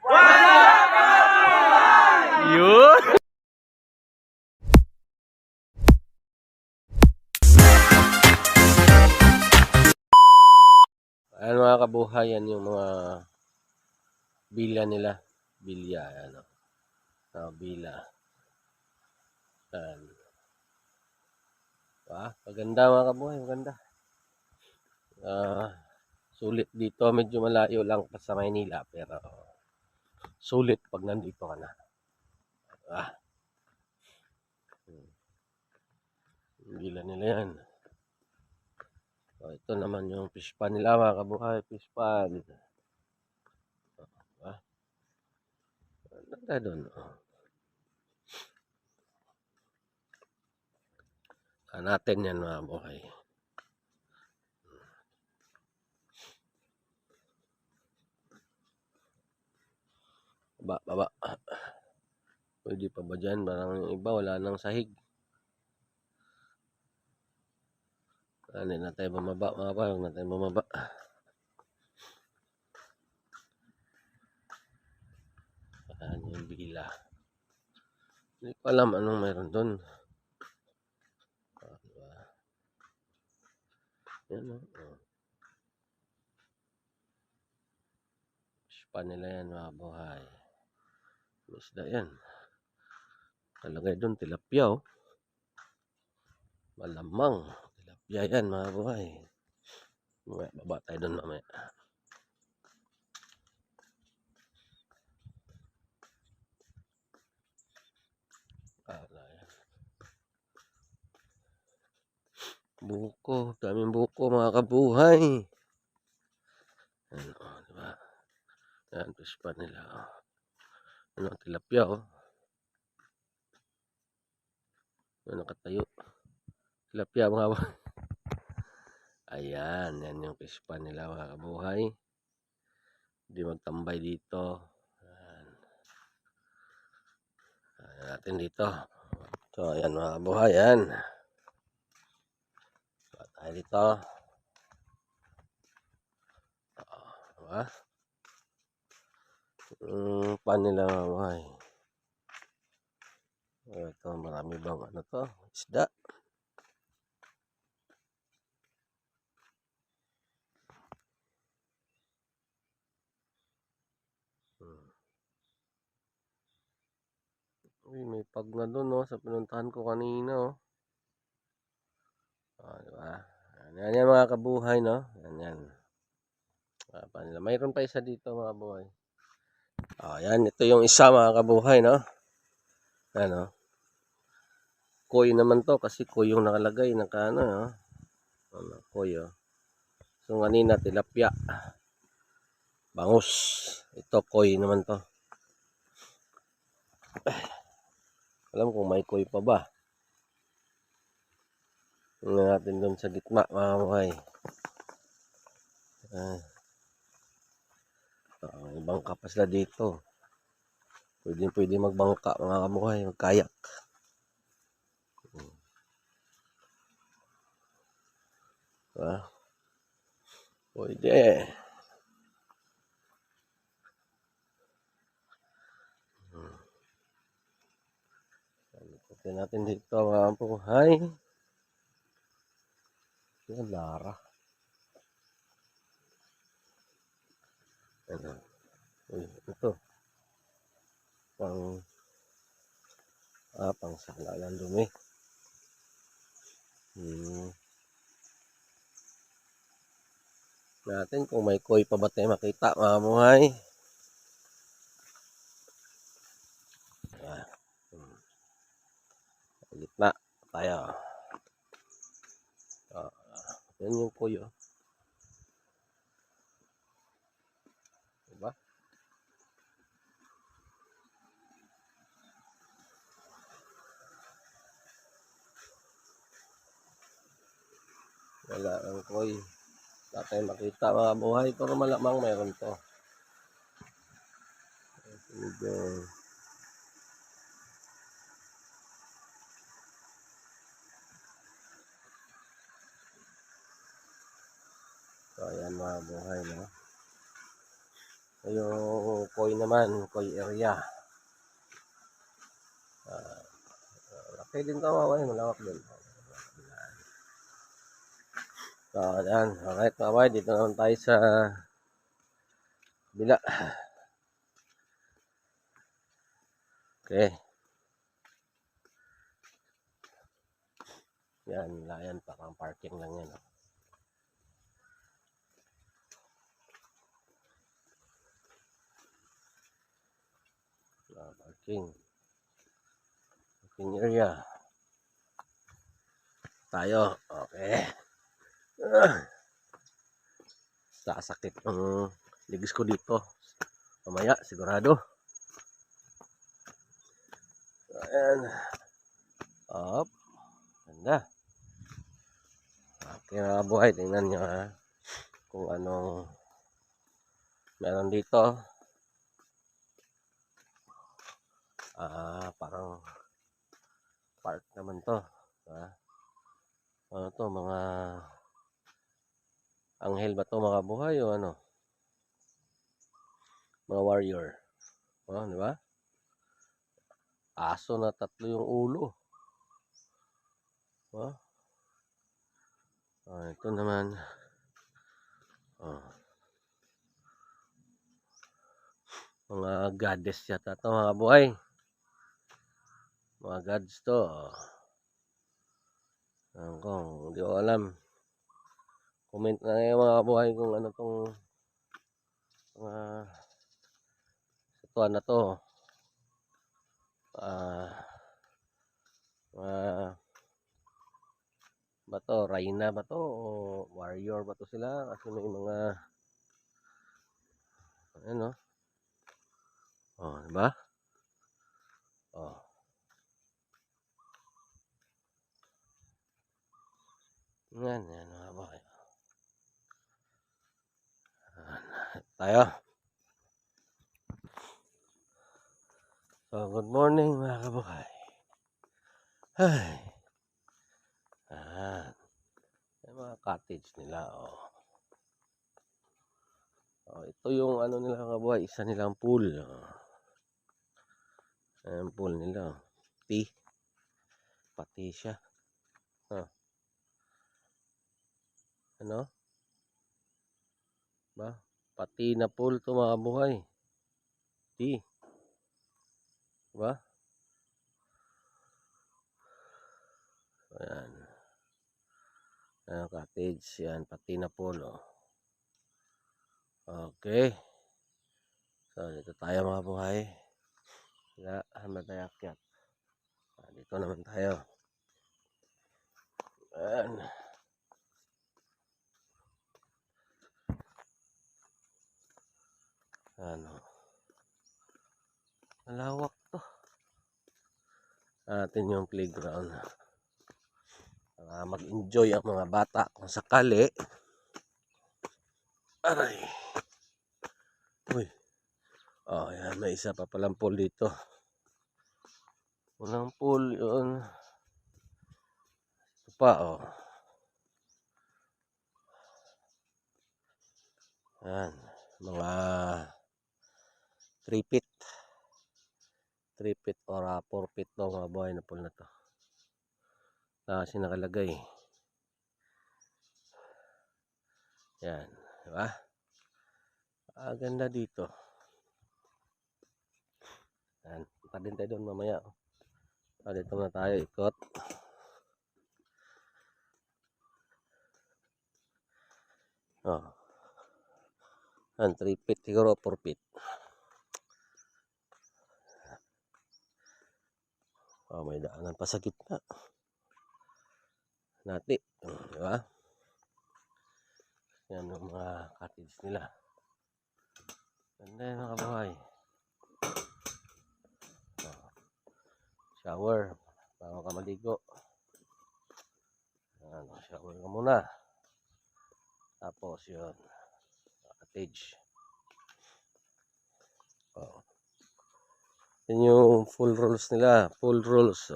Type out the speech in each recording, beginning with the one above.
Yun. Ayan mga kabuhay, yan yung mga bilya nila. Bilya, ano. Bila. Ayan. Maganda mga kabuhay, maganda. Sulit dito, medyo malayo lang pa sa Maynila, pero sulit pag nandito ka na. Bila nila yan. Ito naman yung fish pan nila mga kabuhay, fish pan. Ganda doon. Natin yan mga kabuhay. Baba. Pwede pa ba dyan? Parang yung iba wala nang sahig. Hindi na tayo bumaba mga kabuhay. Huwag na tayo bumaba. Ayan yung bila. Hindi ko alam anong mayroon doon. Yan o. Pa nila yan mga buhay. Isda yan. Kalagay doon tilapia o. Malamang. Tilapia yan mga buhay. Baba tayo doon mamaya. Buko. Daming buko mga kabuhay. Ano, diba? Yan, fish pa nila. Ano, tilapia o. Ano, nakatayo. Tilapia mga kabuhay. Ayan, yan yung fish pa nila mga kabuhay. Hindi magtambay dito. Ayan. Ayan natin dito. So, ayan mga kabuhay. Ayan. Tayo dito. Diba? Pan nila mga kabuhay. Ito, marami bang ano to? Isda. Uy, may pag na doon, no? Sa pinuntahan ko kanina, oh. Diba? Yan, yan mga kabuhay, no? Yan. Mayroon pa isa dito, mga kabuhay. Yan. Ito yung isa, mga kabuhay, no? Ano? Koy naman to, kasi koy yung nakalagay. Ano, no? Koy, oh. So, kanina, tilapia. Bangus. Ito, koy naman to. Alam kung may koy pa ba. Tingnan natin doon sa gitna mga kabuhay. Bangka pa sila dito. Pwede magbangka mga kabuhay, magkayak. Pwede. Pwede natin dito mga kabuhay. Yan, lara. Ano? Uy, ito. Pang sala ng dumi. Natin kung may koy pa ba tayo makita mga kabuhay. Gitna tayo. Yan yung koy, oh. Diba? Wala ang koy. Wala tayong makita mga kabuhay, pero malamang mayroon to. So, ayan mga kabuhay, no? Yung Koi naman, koi area. Laki din to, malawak din. So, ayan. Alright, mga dito naman tayo sa bila. Okay. Yan, layan pa kang parking lang yan. Parking area. Tayo. Okay. Sasakit ang ligis ko dito. Mamaya, sigurado. Ayan. Up. Ganda. Okay mga buhay, tingnan nyo kung anong meron dito. Parang park naman to. Ano to, mga anghel ba to mga buhay o ano? Mga warrior. Di ba? Aso na 3 yung ulo. Ito naman. Mga goddess yata to mga buhay. Mga gods to. Hindi ko alam. Comment na ngayon mga buhay kung ano tong mga satuan na to. Ba to, Rhina ba to o warrior ba to sila? Kasi may mga ano? Diba? Yan mga buhay. Tayo. So, good morning mga kabuhay. Ay. Yung mga cottage nila, ito yung ano nila kabuhay, isa nilang pool. Ayan pool nila. Pati siya. Ano? Ba? Pati na pool to mga kabuhay. Diba? Ayan. Cottage. Yan. Pati na pool. Okay. So, dito tayo mga buhay. Hamba tayo akyat. Dito naman tayo. Ayan. Malawak to. Atin yung playground. Mag-enjoy ang mga bata kung sakali. Aray. Uy. Yan. May isa pa palang pool dito. Unang pool yun. Ito pa, Yan. Mga 3 feet. 3 feet or 4 feet to mga buhay na pool na to. Kasi nakalagay. Yan. Diba? Ganda dito. Yan. Punta din tayo doon mamaya. Dito na tayo ikot. Yan. 3 feet siguro 4 feet. May daanan pa sa gitna. Nati. Diba? Yan yung mga cottage nila. Ganda yung mga kabuhay. Shower. Bago ka maligo. Shower ka muna. Tapos yun. Cottage. Yan yung full rolls nila. Full rolls.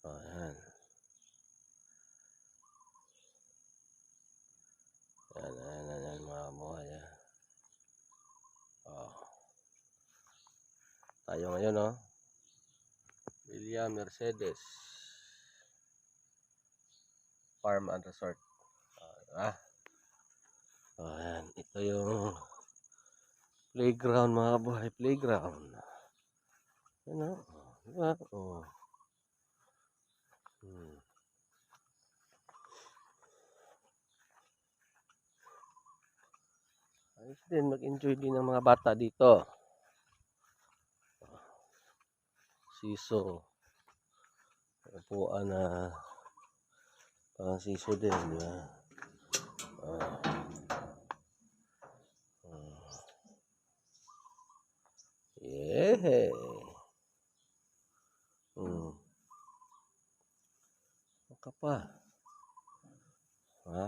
Yan. Yan mga buhay. Tayo ngayon, no? Villa Mercedes Farm and Resort. Diba? Ayan, ito yung playground mga kabuhay, playground. Ano? Diba? Oh. Ayos din, mag-enjoy din ng mga bata dito. Siso. Upuan na parang siso din. Diba? Yeah. Maka pa. Ha?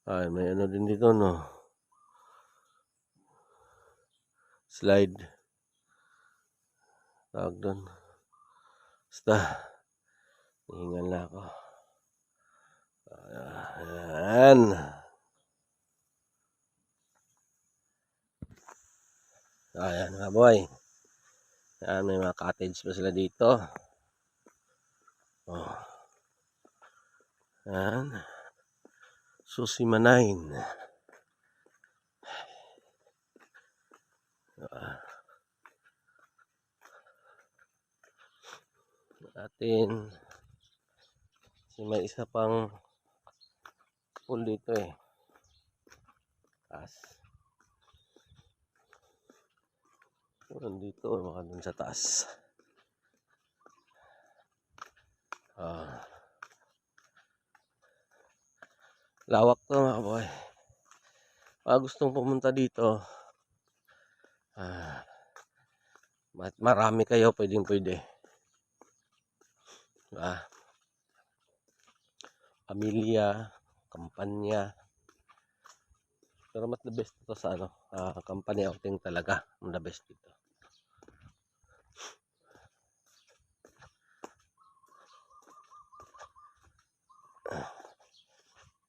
Ay, may ano din dito, no? Slide. Tawag doon. Basta. Hihingal na ako. Ayan. Ayan mga boy. Ayan, may mga cottage pa sila dito. Oh. Ayan. Susimanain. Atin. Kasi may isa pang pool dito eh. Taas. Dito, baka dun sa taas. Lawak to mga boy. Pag gustong pumunta dito, marami kayo pwede. Diba? Pamilya, kampanya. Pero mas the best ito sa ano, company outing talaga. The best dito.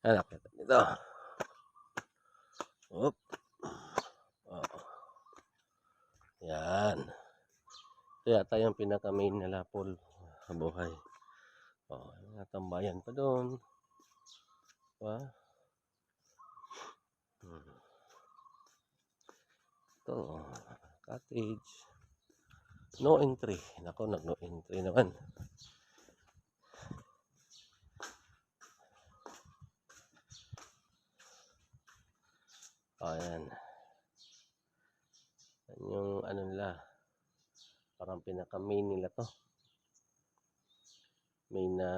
Ayan, nakita dito. Oop. Yan. Ito yata yung pinaka-main nila pool sa buhay. Natambayan pa doon. Diba? Ito, cottage. No entry. Nako, no entry naman. Ayan. Yan yung ano nila. Parang pinaka-main nila to. Main na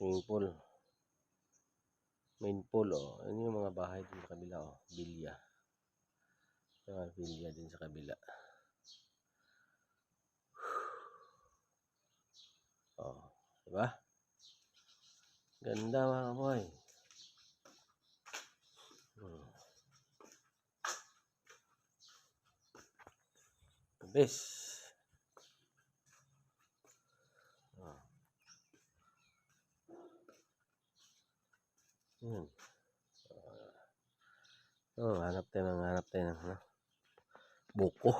swimming pool. Main pool, oh. Yan yung mga bahay din sa kabila, oh. Villa. Villa din sa kabila. Oh, diba? Ganda mga boy. The best. Hanap tayo ng ano? Buko.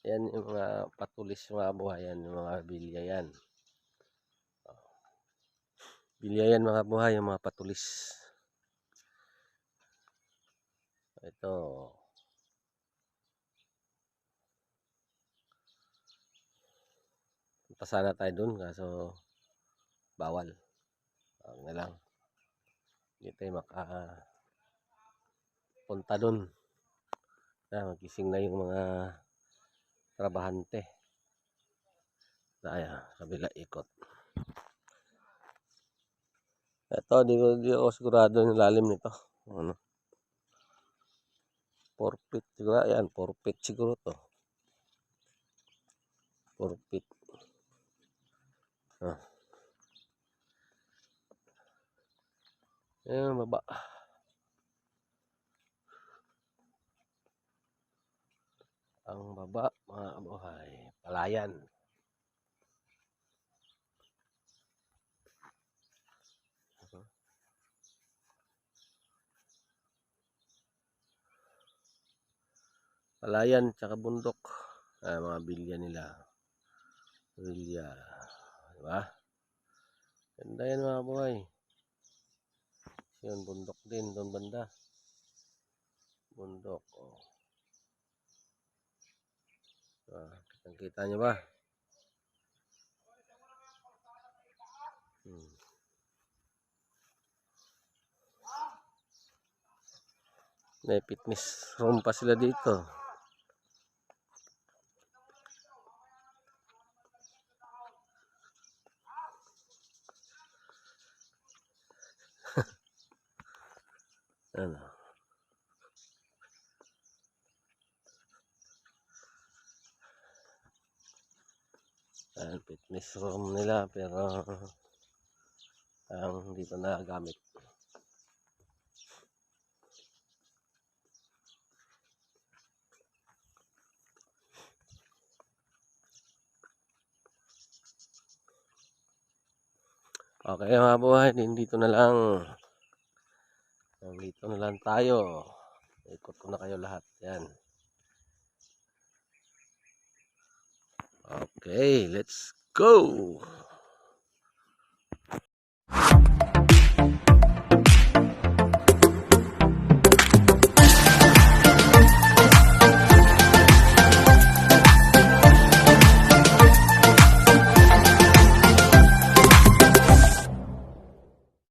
Yan yung mga patulis mga buhay yan, yung mga bilya yan. Bilya yan mga buhay, yung mga patulis. Ito. Punta sana tayo dun, kaso bawal. Na lang. Hindi tayo punta dun. Magising na yung mga trabahante. Ayan, kabila ikot. Ito, di ko sigurado yung lalim nito. Ano? 4 feet siguro. Ayan, 4 feet siguro to. 4 feet. Ayan, baba. Ang baba, mga buhay. Palayan. palayan tsaka bundok. Mga bilya nila. Bilya. Diba? Ganda yan mga kabuhay. Yun, bundok din. Doon banda. Bundok. Oh. Kita nyo ba? May fitness room pa sila dito. Ano? Ayan, fitness room nila pero hindi pa nagagamit. Okay mga buhay, dito na lang. Dito na lang tayo. Ikot ko na kayo lahat. Yan. Okay, let's go!